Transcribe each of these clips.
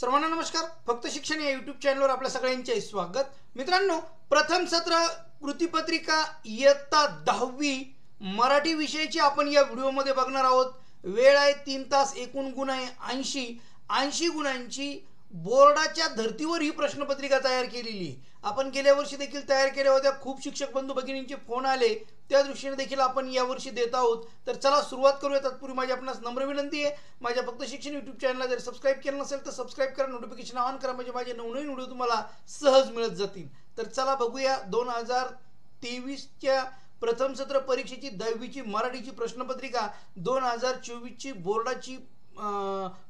सर्वांना नमस्कार. फक्त शिक्षण या यूट्यूब चॅनलवर आपल्या सगळ्यांचे स्वागत. मित्रांनो, प्रथम सत्र कृतीपत्रिका इयत्ता 10वी मराठी विषयाची आपण या व्हिडिओमध्ये बघणार आहोत. वेळ आहे 3 तास. एकूण गुण आहे 80 गुणांची बोर्डाच्या धर्तीवर ही प्रश्नपत्रिका तयार केलेली. आपण गेल्या वर्षी देखील तयार केल्या होत्या. खूप शिक्षक बंधू भगिनींचे फोन आले, त्या दृष्टीने देखील आपण यावर्षी देत आहोत. तर चला सुरुवात करूया. तत्पूर्वी माझी आपणास नम्र विनंती आहे, माझ्या फक्त शिक्षण यूट्यूब चॅनलला जर सबस्क्राईब केलं नसेल तर सबस्क्राईब करा, नोटिफिकेशन ऑन करा, म्हणजे माझे नवनवीन व्हिडिओ तुम्हाला सहज मिळत जातील. तर चला बघूया 2023च्या प्रथम सत्र परीक्षेची 10वीची मराठीची प्रश्नपत्रिका 2024ची बोर्डाची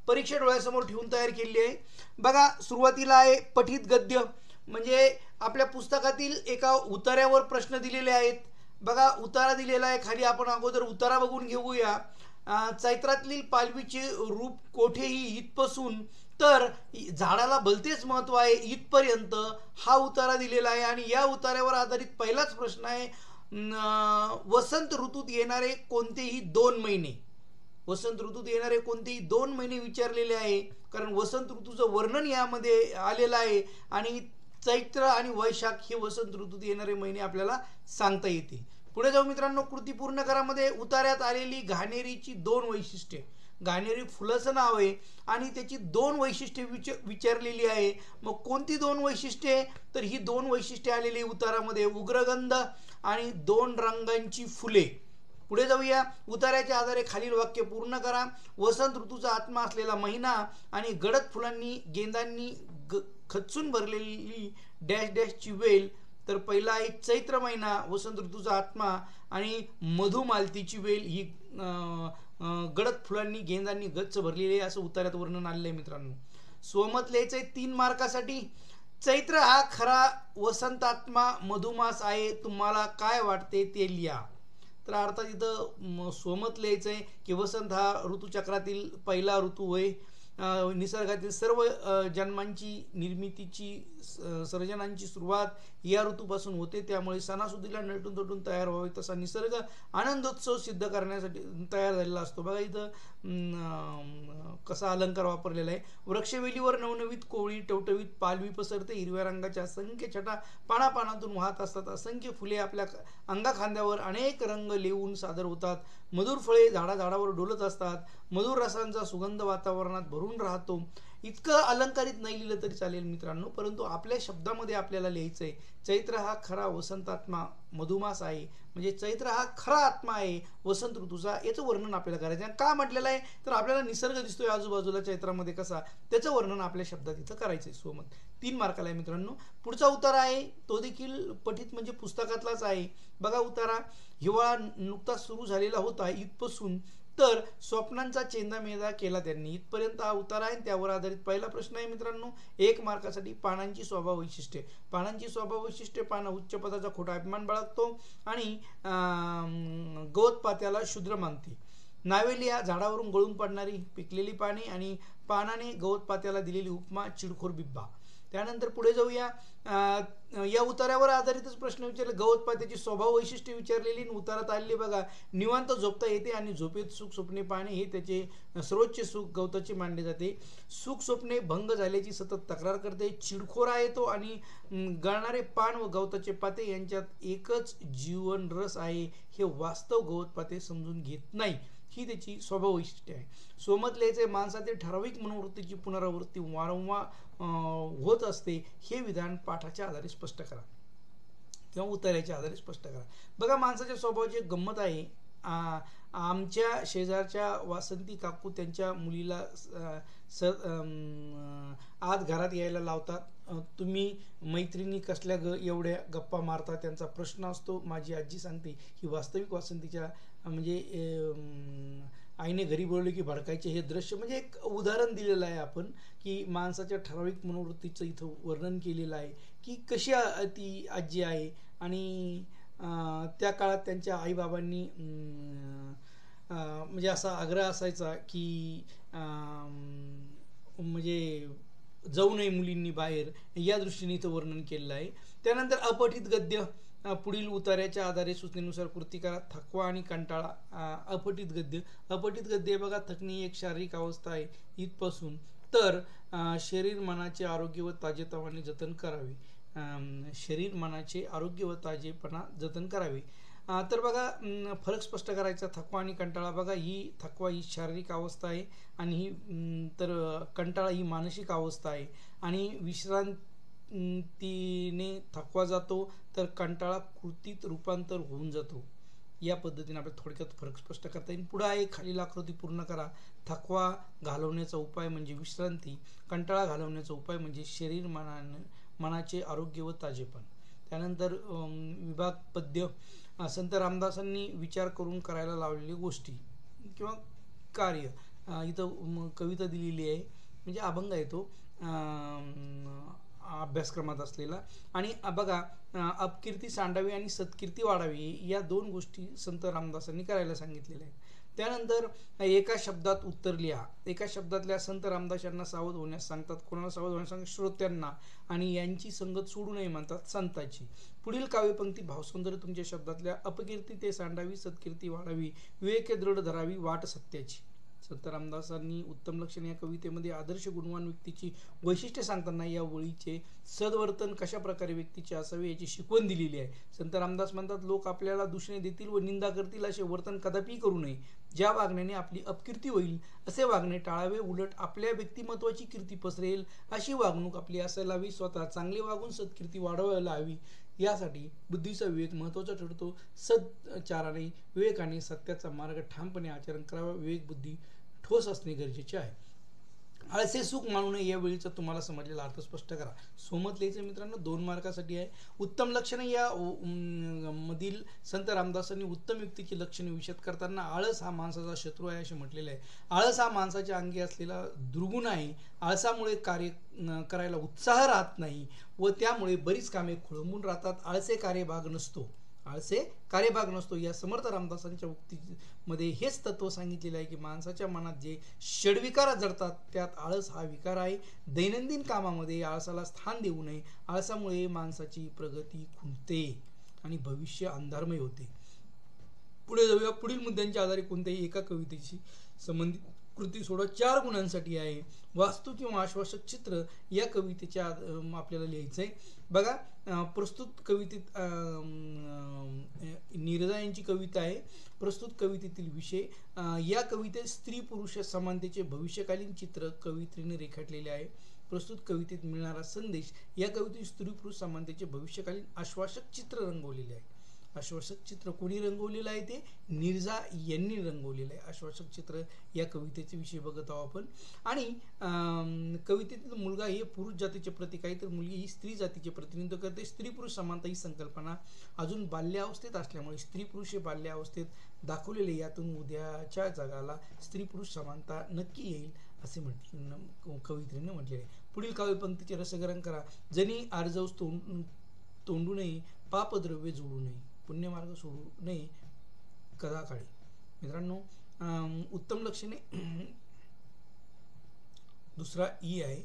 परीक्षा डोळ्यासमोर ठेवून तयार केलेली आहे. बघा, सुरुवातीला आहे पठित गद्य. म्हणजे आपल्या पुस्तकातील एका उतार्यावर प्रश्न दिलेले आहेत. बघा, उतारा दिलेला आहे खाली. आपण अगोदर उतारा बघून घेऊया. चैत्रातील पालवीचे रूप कोठेही इथपासून तर झाडाला भलतेच महत्व आहे इथपर्यंत हा उतारा दिलेला आहे. आणि या उतार्यावर आधारित पहिलाच प्रश्न आहे, वसंत ऋतूत येणारे कोणतेही 2 महिने. वसंत ऋतूत येणारे कोणतेही 2 महिने विचारलेले आहे, कारण वसंत ऋतूचं वर्णन यामध्ये आलेलं आहे. आणि चैत्र आणि वैशाख हे वसंत ऋतूत येणारे महिने आपल्याला सांगता येते. पुढे जाऊ मित्रांनो. कृती पूर्ण करामध्ये उतार्यात आलेली घाणेरीची 2 वैशिष्ट्ये. घाणेरी फुलाचं नाव आहे आणि त्याची 2 वैशिष्ट्ये विचारलेली आहे. मग कोणती 2 वैशिष्ट्ये? तर ही 2 वैशिष्ट्ये आलेली उतारामध्ये, उग्रगंध आणि 2 रंगांची फुले. पुढे जाऊया. उतार्याच्या आधारे खालील वाक्य पूर्ण करा. वसंत ऋतूचा आत्मा असलेला महिना आणि गडद फुलांनी गेंदांनी खचून भरलेली डॅश डॅशची वेल. तर पहिला आहे चैत्र महिना, वसंत ऋतूचा आत्मा आणि मधुमालतीची वेल ही गडद फुलांनी गेंदांनी गच्च भरलेली आहे, असं उतार्यात वर्णन आलेलं आहे. मित्रांनो, स्वमत लिहायचं आहे 3 मार्कासाठी. चैत्र हा खरा वसंतात्मा मधुमास आहे, तुम्हाला काय वाटते ते लिहा. तर अर्थात इथं स्वमत लिहायचं आहे की वसंत हा ऋतुचक्रातील पहिला ऋतू होय. निसर्गातील सर्व जन्मांची निर्मितीची सर्जनांची सुरुवात या ऋतूपासून होते. त्यामुळे सणासुदीला नटून तटून तयार व्हावे तसा निसर्ग आनंदोत्सव सिद्ध करण्यासाठी तयार झालेला असतो. बघा इथं कसा अलंकार वापरलेला आहे. वृक्षवेलीवर नवनवीत कोवळी टवटवीत पालवी पसरते. हिरव्या रंगाच्या असंख्य छटा पानापानातून वाहत असतात. असंख्य फुले आपल्या अंगाखांद्यावर अनेक रंग लेवून सादर होतात. मधुर फळे झाडावर डोलत असतात. मधुर रसांचा सुगंध वातावरणात भरून राहतो. इतकं अलंकारित नाही लिहिलं तरी चालेल मित्रांनो, परंतु आपल्या शब्दामध्ये आपल्याला लिहायचं आहे चैत्र हा खरा वसंतात्मा मधुमास आहे. म्हणजे चैत्र हा खरा आत्मा आहे वसंत ऋतूचा, याचं वर्णन आपल्याला करायचं आहे. का म्हटलेलं आहे तर आपल्याला निसर्ग दिसतोय आजूबाजूला चैत्रामध्ये कसा, त्याचं वर्णन आपल्या शब्दात इथं करायचं आहे. स्वमत 3 मार्काला आहे मित्रांनो. पुढचा उतारा आहे तो देखील पठित म्हणजे पुस्तकातलाच आहे. बघा, उतारा हिवाळा नुकताच सुरू झालेला होता इथपासून तर स्वप्नांचा चेंदामेंदा केला त्यांनी, इथपर्यंत हा उतारा आहे. त्यावर आधारित पहिला प्रश्न आहे मित्रांनो 1 मार्कासाठी. पानांची स्वभाव वैशिष्ट्ये. पानांची स्वभाव वैशिष्ट्ये. पानं उच्च पदाचा खोटा अभिमान बाळगतो आणि गवत पात्याला शूद्र मानते. नावे लिहा. झाडावरून गळून पडणारी पिकलेली पाने आणि पानाने गवत पात्याला दिलेली उपमा चिडखोर बिब्बा. त्यानंतर पुढे जाऊया. या उतार्यावर आधारितच प्रश्न विचारले. गवत पात्याची स्वभाव वैशिष्ट्ये विचारलेली उतारात आलेली. बघा, निवांत झोपता येते आणि झोपेत सुख स्वप्ने पाहणे हे त्याचे सर्वोच्च सुख गवताचे मानले जाते. सुख स्वप्ने भंग झाल्याची सतत तक्रार करते. चिडखोर आहे तो आणि गळणारे पान व गवताचे पाते यांच्यात एकच जीवन रस आहे हे वास्तव गवत पाते समजून घेत नाही, ही त्याची स्वभाव वैशिष्ट्य आहे. स्वमत लिहायचे. माणसातील ठराविक मनोवृत्तीची पुनरावृत्ती वारंवार होत असते हे विधान पाठाच्या आधारे स्पष्ट करा किंवा उतार्याच्या आधारे स्पष्ट करा. बघा, माणसाच्या स्वभावाची एक गंमत आहे. आमच्या शेजारच्या वासंती काकू त्यांच्या मुलीला आत घरात यायला लावतात. तुम्ही मैत्रिणी कसल्या एवढ्या गप्पा मारता, त्यांचा प्रश्न असतो. माझी आजी सांगते ही वास्तविक वासंतीच्या म्हणजे आईने घरी बोलवले की भडकायचे हे दृश्य, म्हणजे एक उदाहरण दिलेलं आहे आपण की माणसाच्या ठराविक मनोवृत्तीचं इथं वर्णन केलेलं आहे की कशी ती आजी आहे. आणि त्या काळात त्यांच्या आईबाबांनी म्हणजे असा आग्रह असायचा की म्हणजे जाऊ नये मुलींनी बाहेर, या दृष्टीने इथं वर्णन केलेलं आहे. त्यानंतर अपठित गद्य. पुढील उतार्याच्या आधारे सूचनेनुसार कृती करा. थकवा आणि कंटाळा. अपठित गद्य. अपठित गद्य बघा, थकणे एक शारीरिक अवस्था आहे इथपासून तर शरीर मनाचे आरोग्य व ताजेतवाने जतन करावे. शरीर मनाचे आरोग्य व ताजेपणा जतन करावे. तर बघा, फरक स्पष्ट करायचा. थकवा आणि कंटाळा. बघा, थकवा ही शारीरिक अवस्था आहे आणि तर कंटाळा ही मानसिक अवस्था आहे. आणि विश्रांतीने थकवा जातो तर कंटाळा कृतीत रूपांतर होऊन जातो. या पद्धतीने आपल्याला थोडक्यात फरक स्पष्ट करता येईल. पुढे आहे, खालील आकृती पूर्ण करा. थकवा घालवण्याचा उपाय म्हणजे विश्रांती. कंटाळा घालवण्याचा उपाय म्हणजे शरीर मनाचे आरोग्य व ताजेपण. त्यानंतर विभाग पद्य. संत रामदासांनी विचार करून करायला लावलेली गोष्टी किंवा कार्य. इथं कविता दिलेली आहे, म्हणजे अभंग आहे तो अभ्यासक्रमात असलेला. आणि बघा, अपकीर्ती सांडावी आणि सत्कीर्ती वाढावी या 2 गोष्टी संत रामदासांनी करायला सांगितलेल्या आहेत. त्यानंतर एका शब्दात उत्तर लिहा. एका शब्दातल्या संत रामदास यांना सावध होण्यास सांगतात. कोणाला सावध होण्यास सांगतात? श्रोत्यांना. आणि यांची संगत सोडू नये म्हणतात, संतांची. पुढील काव्यपंक्ती भावसौंदर्य तुमच्या शब्दातल्या. अपकीर्ती ते सांडावी, सत्कीर्ती वाढावी, विवेके दृढ धरावी, वाट सत्याची. संत रामदासांनी उत्तम लक्षणे या कवितेमध्ये आदर्श गुणवान व्यक्तीची वैशिष्ट्ये सांगताना या ओळीचे सद्वर्तन कशा प्रकारे व्यक्तीचे असावे याची शिकवण दिलेली आहे. संत रामदास म्हणतात, लोक आपल्याला दूषणे देतील व निंदा करतील असे वर्तन कदापि करू नये. ज्या वागण्याने आपली अपकीर्ती होईल असे वागणे टाळावे. उलट आपल्या व्यक्तिमत्वाची कीर्ती पसरेल अशी वागणूक आपली असायला हवी. स्वतः चांगले वागून सत्कीर्ती वाढवायला हवी. यासाठी बुद्धीचा विवेक महत्त्वाचा ठरतो. सदाचाराने, विवेकाने सत्याचा मार्ग ठामपणे आचरण करावा. विवेक बुद्धी ठोस असणे गरजेचे आहे. आळसे सुख मानू नये या वेळीचा तुम्हाला समजलेला अर्थ स्पष्ट करा. सोमत लिहायचं मित्रांनो, 2 मार्कासाठी आहे. उत्तम लक्षणे या मधील संत रामदासांनी उत्तम व्यक्तीची लक्षणे विशद करताना आळस हा माणसाचा शत्रू आहे असे म्हटलेले आहे. आळस हा माणसाच्या अंगी असलेला दुर्गुण आहे. आळसामुळे कार्य करायला उत्साह राहत नाही व त्यामुळे बरीच कामे खोळंबून राहतात. आळसे कार्यभाग नसतो. या समर्थ रामदासांच्या उक्तीमध्ये हेच तत्व सांगितलेलं आहे की माणसाच्या मनात जे षडविकार जडतात त्यात आळस हा विकार आहे. दैनंदिन कामामध्ये आळसाला स्थान देऊ नये. आळसामुळे माणसाची प्रगती खुंटते आणि भविष्य अंधारमय होते. पुढे जाऊया. पुढील मुद्द्यांच्या आधारे कोणत्याही एका कवितेशी संबंधित कृती सोडा. 4 गुणांसाठी आहे. वास्तू किंवा आश्वासक चित्र या कवितेच्या आपल्याला लिहायचं आहे. बघा, प्रस्तुत कवितेत नीरजा यांची कविता आहे. प्रस्तुत कवितेतील विषय. या कवितेत स्त्री पुरुष समानतेचे भविष्यकालीन चित्र कवयित्रीने रेखाटलेले आहे. प्रस्तुत कवितेत मिळणारा संदेश. या कवितेत स्त्री पुरुष समानतेचे भविष्यकालीन आश्वासक चित्र रंगवलेले आहे. आश्वासक चित्र कोणी रंगवलेलं आहे? ते नीरजा यांनी रंगवलेलं आहे. आश्वासक चित्र या कवितेचे विषय बघत आहोत आपण. आणि कवितेतील मुलगा हे पुरुष जातीचे प्रतीक आहे तर मुलगी ही स्त्री जातीचे प्रतिनिधित्व करते. स्त्री पुरुष समानता ही संकल्पना अजून बाल्यावस्थेत असल्यामुळे स्त्री पुरुष हे बाल्यावस्थेत दाखवलेले यातून उद्याच्या जगाला स्त्री पुरुष समानता नक्की येईल असे कवयित्रीने म्हटले आहे. पुढील काव्यपंक्तीचे रसग्रहण करा. जनी आर्जवस तोंडू नये, पापद्रव्य जोडू नये, पुण्यमार्ग सोडू नये कदाकाळी. मित्रांनो, उत्तम लक्षणे दुसरा ई आहे.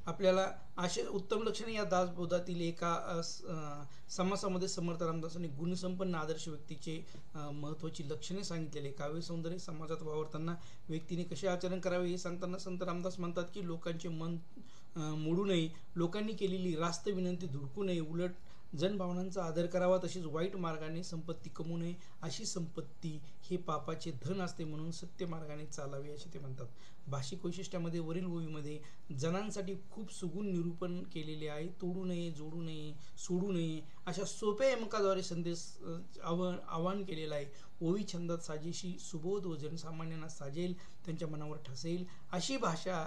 आपल्याला असे उत्तम लक्षणे या दासबोधातील एका समासामध्ये समर्थ रामदासांनी गुणसंपन्न आदर्श व्यक्तीचे महत्त्वाची लक्षणे सांगितलेले. काव्य सौंदर्य समाजात वावरताना व्यक्तीने कसे आचरण करावे हे सांगताना संत रामदास म्हणतात की लोकांचे मन मोडू नये, लोकांनी केलेली रास्त विनंती धुडकू नये, उलट जनभावनांचा आदर करावा, तसेच वाईट मार्गाने संपत्ती कमवू नये. अशी संपत्ती हे पापाचे धन असते म्हणून सत्य मार्गाने चालावे असे ते म्हणतात. भाषिक वैशिष्ट्यामध्ये वरील ओवीमध्ये जनांसाठी खूप सुगुण निरूपण केलेले आहे. तोडू नये, जोडू नये, सोडू नये अशा सोप्या यमकाद्वारे संदेश आवाहन केलेला आहे. ओवी छंदात साजेशी, सुबोध व जनसामान्यांना साजेल, त्यांच्या मनावर ठसेल अशी भाषा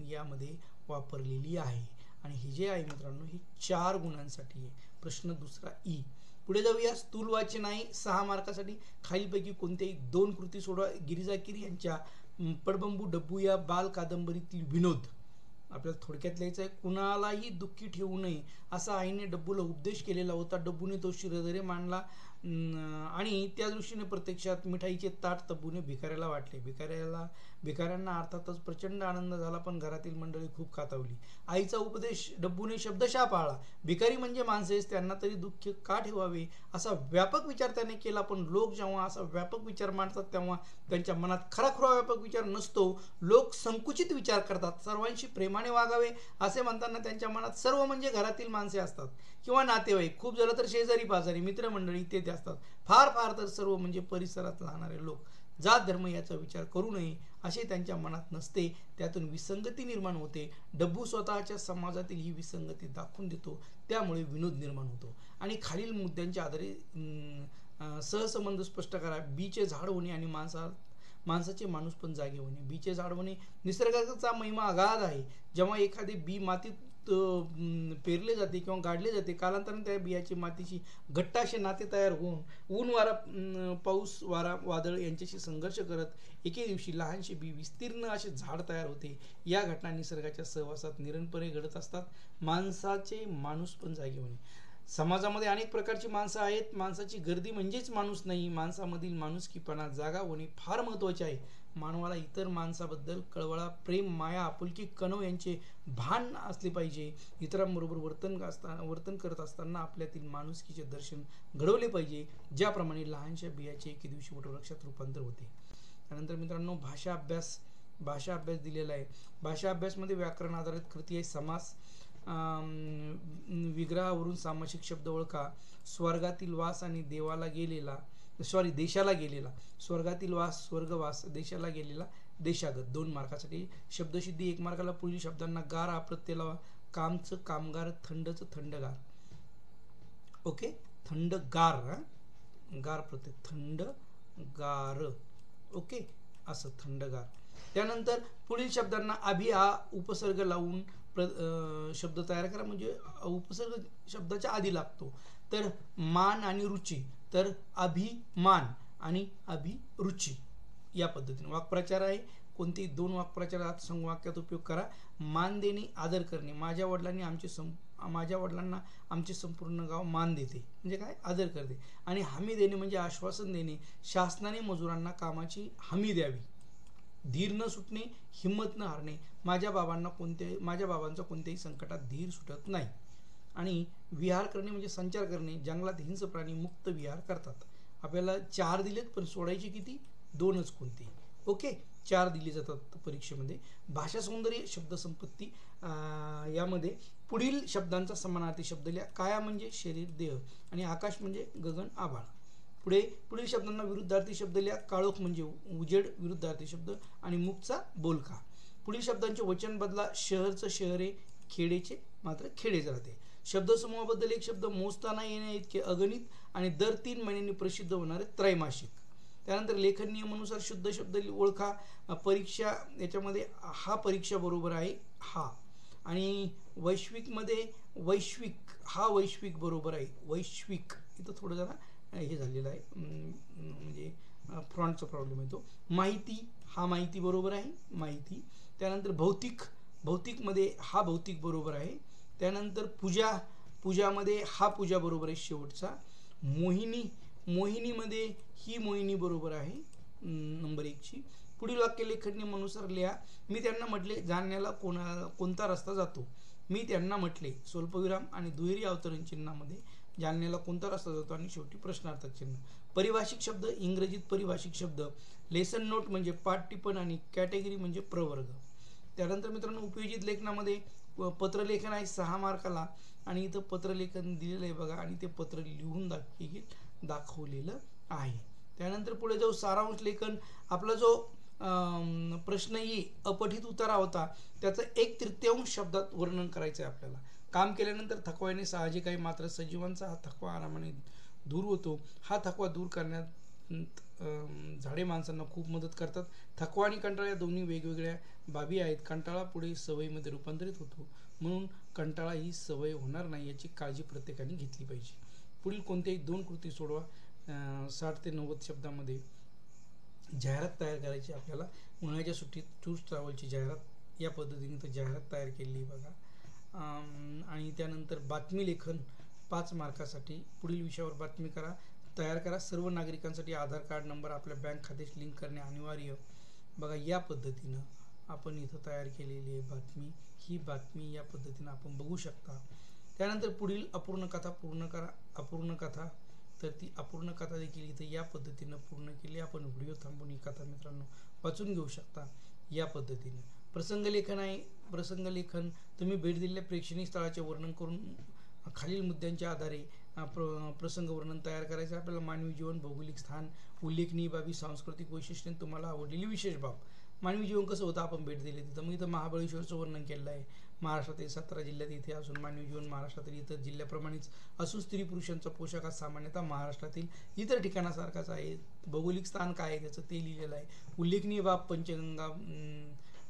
यामध्ये वापरलेली आहे. आणि हे जे आहे मित्रांनो, हे 4 गुणांसाठी आहे. प्रश्न दुसरा ई. पुढे जाऊया. स्थूल वाचन आहे 6 मार्कासाठी. खालीलपैकी कोणत्याही 2 कृती सोडवा. गिरिजा कीर यांच्या पडबंबू डब्बू या बाल कादंबरीतील विनोद आपल्याला थोडक्यात लिहायचं आहे. कुणालाही दुःखी ठेवू नये असा आईने डब्बूला उपदेश केलेला होता. डब्बूने तो शिरधरे मांडला. आणि त्या दृष्टीने प्रत्यक्षात मिठाईचे ताट तब्बूने भिकाऱ्याला वाटले. भिकाऱ्यांना अर्थातच प्रचंड आनंद झाला, पण घरातील मंडळी खूप खातावली. आईचा उपदेश डब्बूने शब्दशः पाळला. भिकारी म्हणजे माणसेच, त्यांना तरी दुःख का ठेवावे असा व्यापक विचार त्याने केला. पण लोक जेव्हा असा व्यापक विचार मांडतात तेव्हा त्यांच्या मनात खराखुरा व्यापक विचार नसतो. लोक संकुचित विचार करतात. सर्वांशी प्रेमाने वागावे असे म्हणताना त्यांच्या मनात सर्व म्हणजे घरातील माणसे असतात किंवा नातेवाईक, खूप झालं तर शेजारी पाजारी, मित्रमंडळी इत्यादी असतात. फार फार तर सर्व म्हणजे परिसरात राहणारे लोक. जात धर्म याचा विचार करू नये असे त्यांच्या मनात नसते. त्यातून विसंगती निर्माण होते. डब्बू स्वतःच्या समाजातील ही विसंगती दाखवून देतो, त्यामुळे विनोद निर्माण होतो. आणि खालील मुद्द्यांच्या आधारे सहसंबंध स्पष्ट करा. बीचे झाड होणे आणि माणसाचे माणूस पण जागे होणे. बीचे झाड होणे, निसर्गाचा महिमा अगाध आहे. जेव्हा एखादे बी मातीत पेरले जाते किंवा गाडले जाते, कालांतराने त्या बियाची मातीशी घट्ट असे नाते तयार होऊन ऊन वारा, पाऊस वारा, वादळ यांच्याशी संघर्ष करत एके दिवशी लहानशे बी विस्तीर्ण असे झाड तयार होते. या घटना निसर्गाच्या सहवासात निरंतरपणे घडत असतात. माणसाचे माणूस पण जागे होणे. समाजामध्ये अनेक प्रकारची माणसं आहेत. माणसाची गर्दी म्हणजेच माणूस नाही. माणसामधील माणुसकीपणा जागा होणे फार महत्त्वाचे आहे. मानवाला इतर माणसाबद्दल कळवळा, प्रेम, माया, आपुलकी, कणव यांचे भान असले पाहिजे. इतरांबरोबर वर्तन करत असताना आपल्यातील माणुसकीचे दर्शन घडवले पाहिजे, ज्याप्रमाणे लहानशा बियाचे एके दिवशी मोठ्या वृक्षात रूपांतर होते. त्यानंतर मित्रांनो, भाषा अभ्यास दिलेला आहे. भाषा अभ्यासमध्ये व्याकरण आधारित कृती आहे. समास, विग्रहावरून सामासिक शब्द ओळखा. स्वर्गातील वास आणि देशाला गेलेला. स्वर्गातील वास स्वर्गवास, देशाला गेलेला देशागत. 2 मार्कासाठी. शब्दसिद्धी 1 मार्काला. पुढील शब्दांना गार अपत्यय लावा. कामचं कामगार, थंडचं थंडगार. ओके, थंडगार, गार प्रत्यय, थंडगार. ओके, असं थंडगार. त्यानंतर पुढील शब्दांना अभि हा उपसर्ग लावून शब्द तयार करा. म्हणजे उपसर्ग शब्दाच्या आधी लागतो. तर मान आणि रुची, तर अभिमान आणि अभिरुची या पद्धतीने वाक्प्रचार आहे. कोणतेही 2 वाक्प्रचारात संवाक्यात उपयोग करा. मान देणे, आदर करणे. माझ्या वडिलांना आमचे संपूर्ण गाव मान देते, म्हणजे काय, आदर करते. आणि हमी देणे म्हणजे आश्वासन देणे. शासनाने मजुरांना कामाची हमी द्यावी. धीर न सुटणे, हिंमत न हारणे. माझ्या बाबांचा कोणत्याही संकटात धीर सुटत नाही. आणि विहार करणे म्हणजे संचार करणे. जंगलात हिंस्र प्राणी मुक्त विहार करतात. आपल्याला 4 दिलेत, पण सोडायचे किती, 2च कोणते. ओके, 4 दिले जातात परीक्षेमध्ये. भाषा सौंदर्य, शब्दसंपत्ती, यामध्ये पुढील शब्दांचा समानार्थी शब्द लिहा. काया म्हणजे शरीर, देह, आणि आकाश म्हणजे गगन, आभाळ. पुढील शब्दांना विरुद्धार्थी शब्द लिहा. काळोख म्हणजे उजेड, विरुद्धार्थी शब्द, आणि मुखचा बोलका. पुढील शब्दांचे वचन बदला. शहरचं शहरे, खेडेचे मात्र खेडेच राहते. शब्दसमूहाबद्दल एक शब्द मोजताना येणे इतके अगणित आणि दर 3 महिन्यांनी प्रसिद्ध होणारे त्रैमासिक. त्यानंतर लेखन नियमानुसार शुद्ध शब्द ओळखा. परीक्षा याच्यामध्ये हा परीक्षा बरोबर आहे हा. आणि वैश्विकमध्ये वैश्विक बरोबर आहे. वैश्विक इथं थोडं जरा हे झालेलं आहे, म्हणजे फ्रॉन्टचा प्रॉब्लेम येतो. माहिती बरोबर आहे, माहिती. त्यानंतर भौतिकमध्ये हा भौतिक बरोबर आहे. त्यानंतर पूजामध्ये हा पूजा बरोबर आहे शेवटचा. मोहिनीमध्ये ही मोहिनी बरोबर आहे नंबर 1ची. पुढील वाक्य लेखन नियमानुसार लिहा. मी त्यांना म्हटले, जाणण्याला कोणता रस्ता जातो. मी त्यांना म्हटले, स्वल्पविराम आणि दुहेरी अवतरण चिन्हामध्ये जाणण्याला कोणता रस्ता जातो, आणि शेवटी प्रश्नार्थक चिन्ह. परिभाषिक शब्द, इंग्रजीत परिभाषिक शब्द. लेसन नोट म्हणजे पाठटिपण, आणि कॅटेगरी म्हणजे प्रवर्ग. त्यानंतर मित्रांनो, उपयोजित लेखनामध्ये पत्रलेखन आहे 6 मार्काला, आणि इथं पत्रलेखन दिलेलं आहे बघा, आणि ते पत्र लिहून दाखवलेलं आहे. त्यानंतर पुढे जाऊ सारांश लेखन. आपला जो प्रश्न अपठित उतारा होता, त्याचं 1/3 शब्दात वर्णन करायचं आहे आपल्याला. काम केल्यानंतर थकवा येणे साहजिक आहे, मात्र सजीवांचा हा थकवा आरामाने दूर होतो. हा थकवा दूर करण्यात झाडे माणसांना खूप मदत करतात. थकवा आणि कंटाळा या दोन्ही वेगवेगळ्या बाबी आहेत. कंटाळा पुढे सवयीमध्ये रूपांतरित होतो, म्हणून कंटाळा ही सवय होणार नाही याची काळजी प्रत्येकाने घेतली पाहिजे. पुढील कोणत्याही 2 कृती सोडवा. 60 ते 90 शब्दामध्ये जाहिरात तयार करायची आपल्याला. उन्हाळ्याच्या सुट्टीत टूर्स ट्रॅव्हलची जाहिरात या पद्धतीने तर जाहिरात तयार केली बघा. आणि त्यानंतर बातमी लेखन 5 मार्कासाठी. पुढील विषयावर बातमी करा. तयार करा. सर्व नागरिकांसाठी आधार कार्ड नंबर आपल्या बँक खात्याशी लिंक करणे अनिवार्य. बघा या पद्धतीनं आपण इथं तयार केलेली आहे बातमी. ही बातमी या पद्धतीनं आपण बघू शकता. त्यानंतर पुढील अपूर्ण कथा पूर्ण करा. अपूर्ण कथा, तर ती अपूर्ण कथा देखील इथं या पद्धतीनं पूर्ण केली. आपण व्हिडिओ थांबून ही कथा मित्रांनो वाचून घेऊ शकता या पद्धतीने. प्रसंगलेखन आहे. प्रसंगलेखन तुम्ही भेट दिलेल्या प्रेक्षणीय स्थळाचे वर्णन करून खालील मुद्द्यांच्या आधारे प्रसंग वर्णन तयार करायचं. आपल्याला मानवी जीवन, भौगोलिक स्थान, उल्लेखनीय बाबी, सांस्कृतिक वैशिष्ट्य, तुम्हाला आवडलेली विशेष बाब. मानवी जीवन कसं होतं, आपण भेट दिली तिथं. मग इथं महाबळेश्वरचं वर्णन केलं आहे. महाराष्ट्रातील 17 जिल्ह्यात इथे असून मानवी जीवन महाराष्ट्रातील इतर जिल्ह्याप्रमाणेच असून स्त्री पुरुषांचा पोशाख हा सामान्यतः महाराष्ट्रातील इतर ठिकाणासारखाच आहे. भौगोलिक स्थान काय आहे त्याचं ते लिहिलेलं आहे. उल्लेखनीय बाब पंचगंगा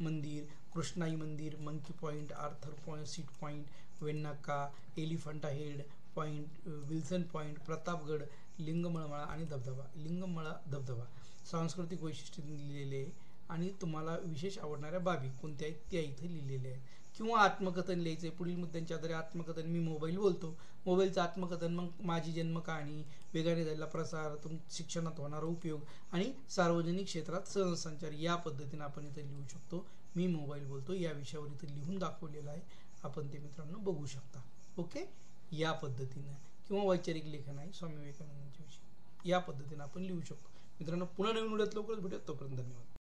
मंदिर, कृष्णाई मंदिर, monkey point, Arthur point, seat point, वेण्णाक्का, elephant's head point, Wilson point, Pratapgad, लिंगमळमळा आणि धबधबा. लिंगमळा धबधबा. सांस्कृतिक वैशिष्ट्य लिहिलेले आहे आणि तुम्हाला विशेष आवडणाऱ्या बाबी कोणत्या आहेत त्या इथे लिहिलेल्या आहेत. किंवा आत्मकथन लिहायचं आहे. पुढील मुद्द्यांच्या आधारे आत्मकथन. मी मोबाईल बोलतो, मोबाईलचं आत्मकथन. मग माझी जन्मकहाणी, वेगाने झालेला प्रसार, शिक्षणात होणारा उपयोग आणि सार्वजनिक क्षेत्रात सहसंचार या पद्धतीने आपण इथे लिहू शकतो. मी मोबाईल बोलतो या विषयावर इथे लिहून दाखवलेलं आहे. आपण ते मित्रांनो बघू शकता. ओके, या पद्धतीनं. किंवा वैचारिक लेखन आहे स्वामी विवेकानंदांच्या विषयी. या पद्धतीने आपण लिहू शकतो. मित्रांनो पुन्हा नवीन व्हिडिओत लवकरच भेटूयात. तोपर्यंत धन्यवाद.